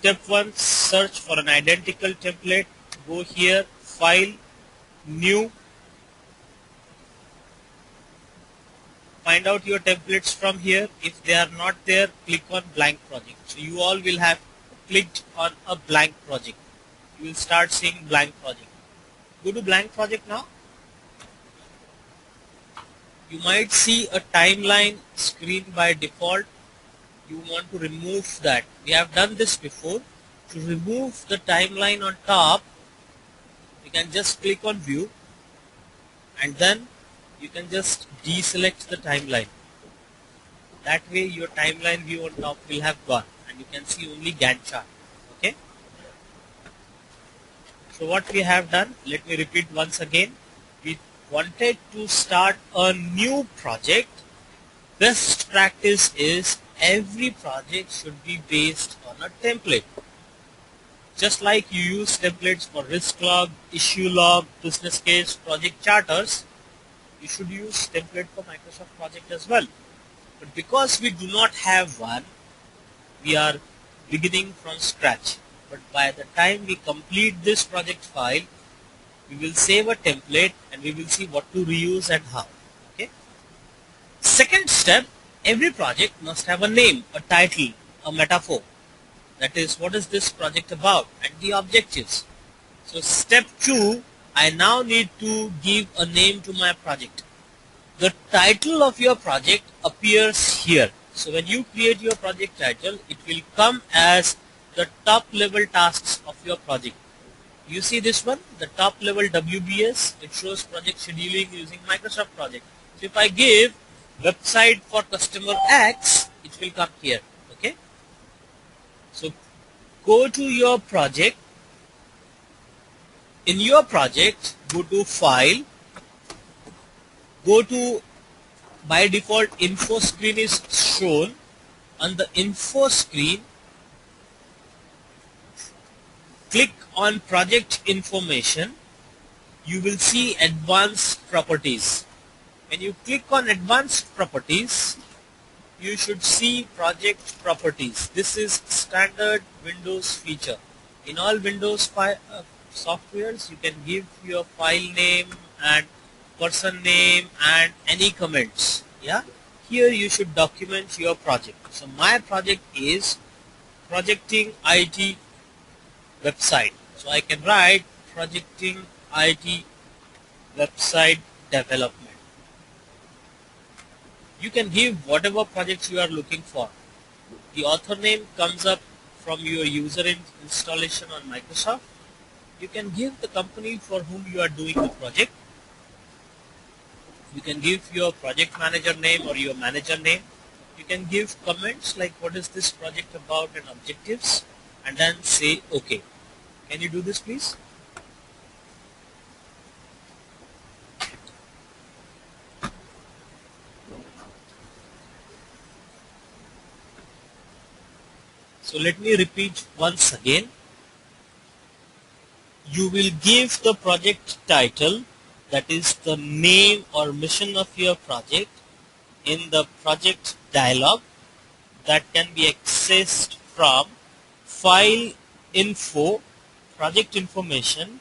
Step 1, search for an identical template. Go here, File, New. Find out your templates from here. If they are not there, click on blank project. So you all will have clicked on a blank project. You will start seeing blank project. Go to blank project now. You might see a timeline screen by default. You want to remove that. We have done this before. To remove the timeline on top, you can just click on view and then you can just deselect the timeline. That way your timeline view on top will have gone and you can see only Gantt chart. Okay. So what we have done, let me repeat once again. We wanted to start a new project. Best practice is every project should be based on a template. Just like you use templates for risk log, issue log, business case, project charters, you should use template for Microsoft project as well. But because we do not have one, we are beginning from scratch. But by the time we complete this project file, we will save a template and we will see what to reuse and how. Okay. Second step, every project must have a name, a title, a metaphor. That is, what is this project about and the objectives. So step 2, I now need to give a name to my project. The title of your project appears here. So when you create your project title, it will come as the top level tasks of your project. You see this one, the top level WBS, it shows project scheduling using Microsoft project. So if I give website for customer X, it will come here. Okay. So go to your project. In your project, go to File. Go to, by default, info screen is shown. On the info screen, click on project information. You will see advanced properties. When you click on advanced properties, you should see project properties. This is standard Windows feature. In all Windows softwares, you can give your file name and person name and any comments. Yeah. Here you should document your project. So my project is ProjectingIT website. So I can write ProjectingIT website development. You can give whatever projects you are looking for. The author name comes up from your user installation on Microsoft. You can give the company for whom you are doing the project. You can give your project manager name or your manager name. You can give comments like what is this project about and objectives, and then say OK. Can you do this please? So let me repeat once again. You will give the project title, that is the name or mission of your project, in the project dialog that can be accessed from File, Info, Project Information.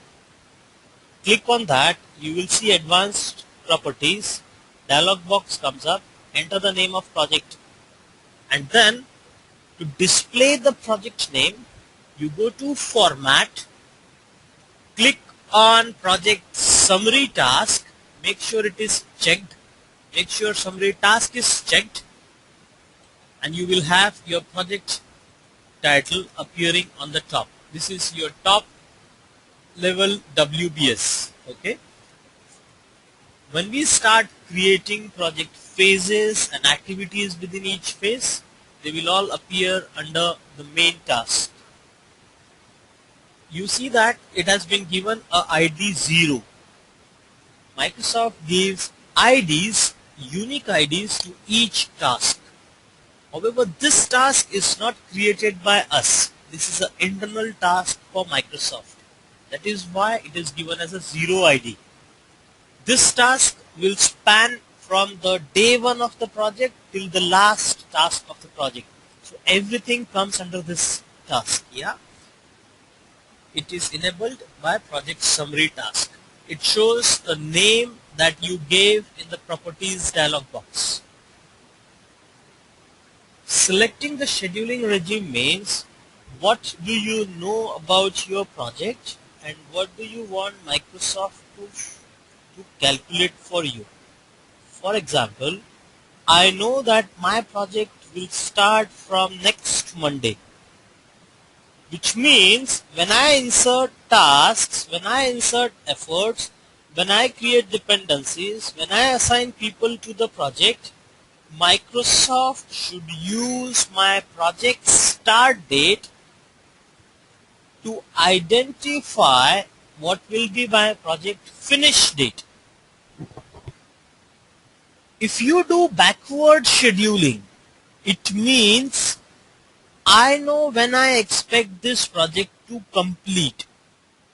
Click on that, you will see Advanced Properties. Dialog box comes up, enter the name of project, and then to display the project name, you go to Format, click on Project Summary Task, make sure it is checked, make sure Summary Task is checked, and you will have your project title appearing on the top. This is your top level WBS. Okay. When we start creating project phases and activities within each phase, they will all appear under the main task. You see that it has been given a ID 0. Microsoft gives IDs, unique IDs to each task. However, this task is not created by us. This is an internal task for Microsoft. That is why it is given as a 0 ID. This task will span from the day 1 of the project till the last task of the project. So everything comes under this task. Yeah, it is enabled by project summary task. It shows the name that you gave in the properties dialog box. Selecting the scheduling regime means what do you know about your project and what do you want Microsoft to calculate for you. For example, I know that my project will start from next Monday, which means when I insert tasks, when I insert efforts, when I create dependencies, when I assign people to the project, Microsoft should use my project start date to identify what will be my project finish date. If you do backward scheduling, it means I know when I expect this project to complete.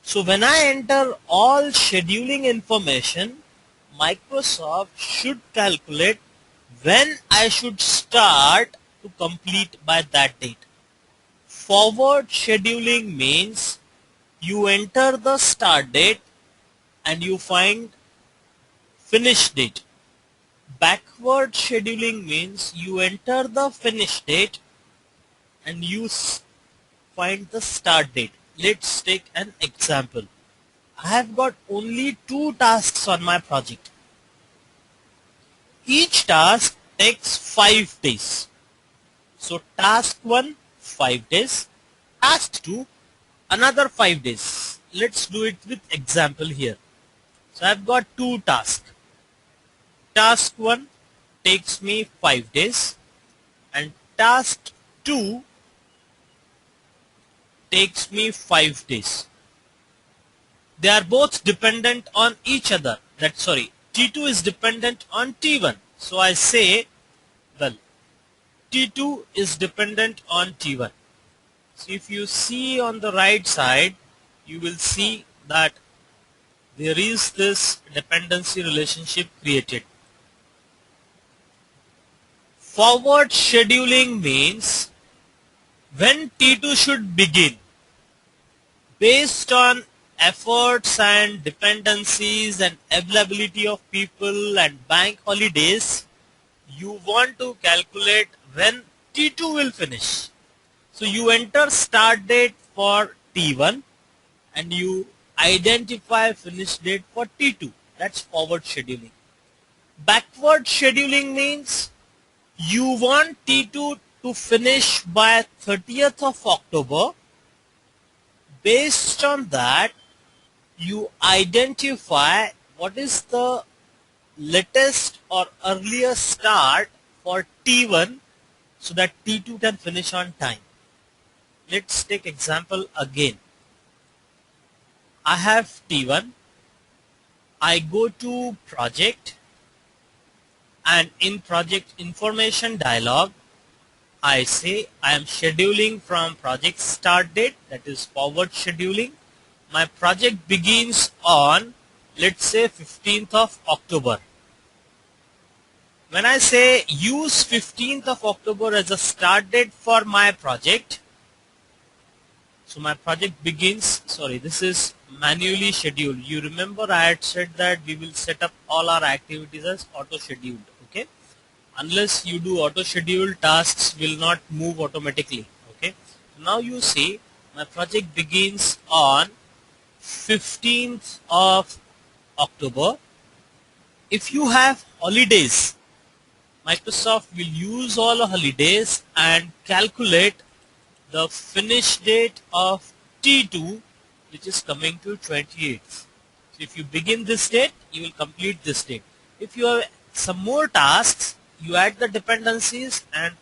So when I enter all scheduling information, Microsoft should calculate when I should start to complete by that date. Forward scheduling means you enter the start date and you find finish date. Backward scheduling means you enter the finish date and you find the start date. Let's take an example. I have got only 2 tasks on my project. Each task takes 5 days. So task 1, 5 days. Task 2, another 5 days. Let's do it with example here. So I've got 2 tasks. Task 1 takes me 5 days and task 2 takes me 5 days. They are both dependent on each other. T2 is dependent on T1. So I say, well, T2 is dependent on T1. So if you see on the right side, you will see that there is this dependency relationship created. Forward scheduling means when T2 should begin, based on efforts and dependencies and availability of people and bank holidays, you want to calculate when T2 will finish. So you enter start date for T1 and you identify finish date for T2. That's forward scheduling. Backward scheduling means you want T2 to finish by 30th of October. Based on that, you identify what is the latest or earliest start for T1 so that T2 can finish on time. Let's take example again. I have T1. I go to project and in project information dialog, I say I am scheduling from project start date, that is forward scheduling. My project begins on, let's say, 15th of October. When I say use 15th of October as a start date for my project, so my project begins, this is manually scheduled. You remember I had said that we will set up all our activities as auto scheduled. Okay, unless you do auto scheduled, tasks will not move automatically. Okay, now you see my project begins on 15th of October. If you have holidays, Microsoft will use all the holidays and calculate the finish date of T2, which is coming to 28th. So if you begin this date, you will complete this date. If you have some more tasks, you add the dependencies and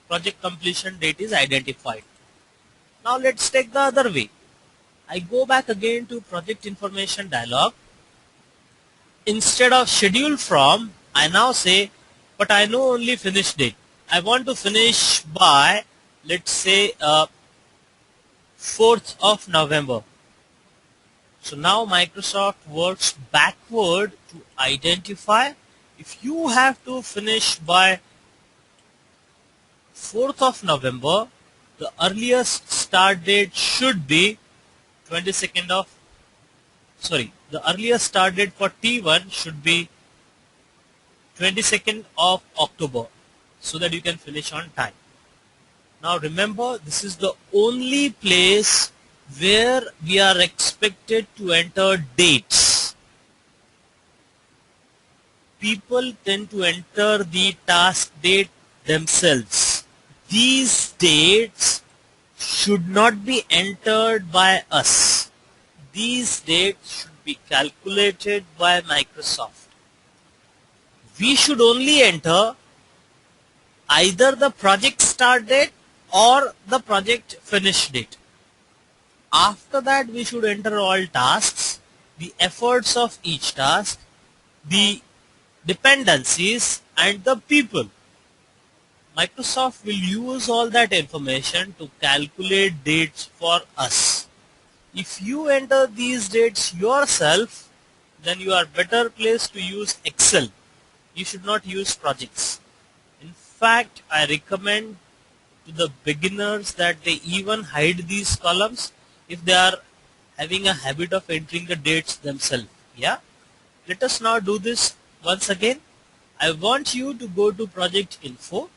project completion date is identified. Now let's take the other way. I go back again to project information dialog. Instead of schedule from, I now say, but I know only finish date. I want to finish by, let's say, 4th of November. So now Microsoft works backward to identify if you have to finish by 4th of November, the earliest start date should be 22nd of, the earliest start date for T1 should be 22nd of October, so that you can finish on time. Now remember, this is the only place where we are expected to enter dates. People tend to enter the task date themselves. These dates should not be entered by us. These dates should be calculated by Microsoft. We should only enter either the project start date or the project finish date. After that, we should enter all tasks, the efforts of each task, the dependencies, and the people. Microsoft will use all that information to calculate dates for us. If you enter these dates yourself, then you are better placed to use Excel. You should not use projects. In fact, I recommend to the beginners that they even hide these columns if they are having a habit of entering the dates themselves. Yeah. Let us now do this once again. I want you to go to Project Info.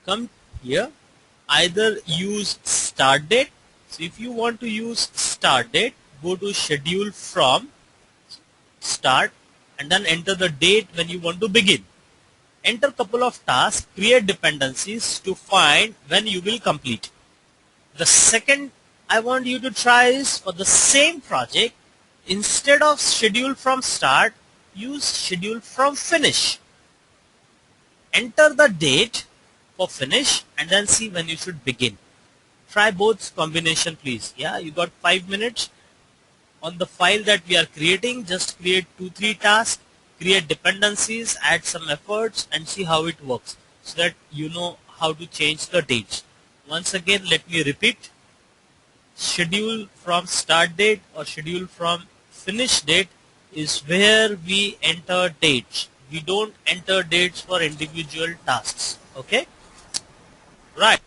Come here. Either use start date. So if you want to use start date, go to schedule from start and then enter the date when you want to begin. Enter a couple of tasks, create dependencies to find when you will complete. The second I want you to try is for the same project, instead of schedule from start, use schedule from finish. Enter the date for finish and then see when you should begin. Try both combination, please. Yeah, you got 5 minutes. On the file that we are creating, just create 2-3 tasks, create dependencies, add some efforts, and see how it works, so that you know how to change the dates. Once again, let me repeat. Schedule from start date or schedule from finish date is where we enter dates. We don't enter dates for individual tasks. Okay? Right.